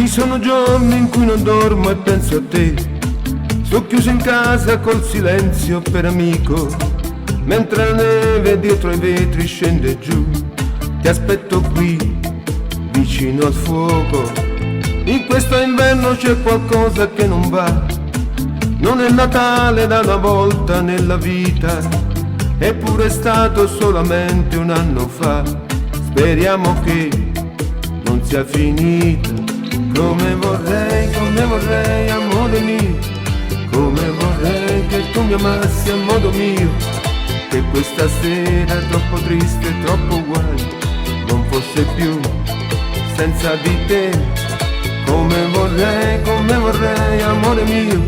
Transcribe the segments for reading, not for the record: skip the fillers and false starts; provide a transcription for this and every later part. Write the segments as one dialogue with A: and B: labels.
A: Ci sono giorni in cui non dormo e penso a te. Sto chiuso in casa col silenzio per amico, mentre la neve dietro ai vetri scende giù. Ti aspetto qui, vicino al fuoco. In questo inverno c'è qualcosa che non va. Non è Natale da una volta nella vita, eppure è stato solamente un anno fa. Speriamo che non sia finita. Come vorrei, amore mio, come vorrei che tu mi amassi a modo mio, che questa sera troppo triste, troppo uguale, non fosse più senza di te. Come vorrei, amore mio,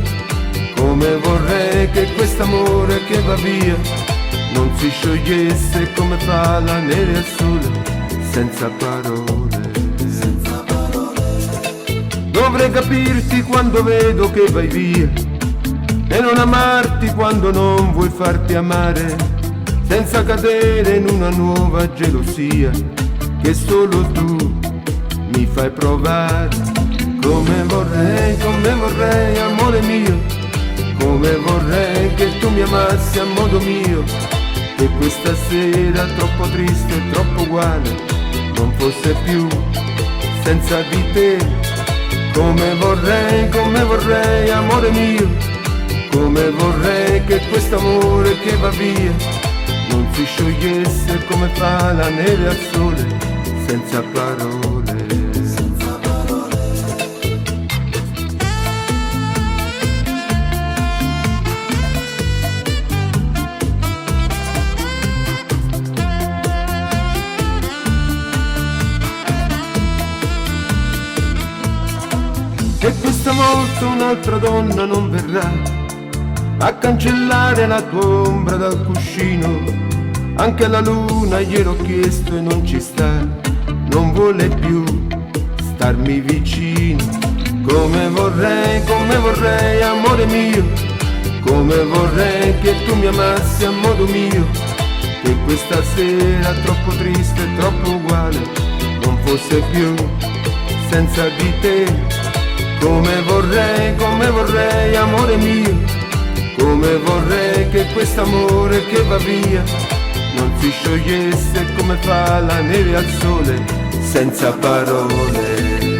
A: come vorrei che quest'amore che va via non si sciogliesse come fa la neve al sole, senza parole. Dovrei capirti quando vedo che vai via e non amarti quando non vuoi farti amare, senza cadere in una nuova gelosia che solo tu mi fai provare. Come vorrei, amore mio, come vorrei che tu mi amassi a modo mio, che questa sera troppo triste, troppo uguale, non fosse più senza di te. Come vorrei, amore mio, come vorrei che quest'amore che va via non si sciogliesse come fa la neve al sole, senza parole. E questa volta un'altra donna non verrà a cancellare la tua ombra dal cuscino. Anche la luna gliel'ho chiesto e non ci sta, non vuole più starmi vicino. Come vorrei, amore mio, come vorrei che tu mi amassi a modo mio, che questa sera troppo triste, troppo uguale, non fosse più senza di te. Come vorrei, amore mio, come vorrei che quest'amore che va via non si sciogliesse come fa la neve al sole, senza parole.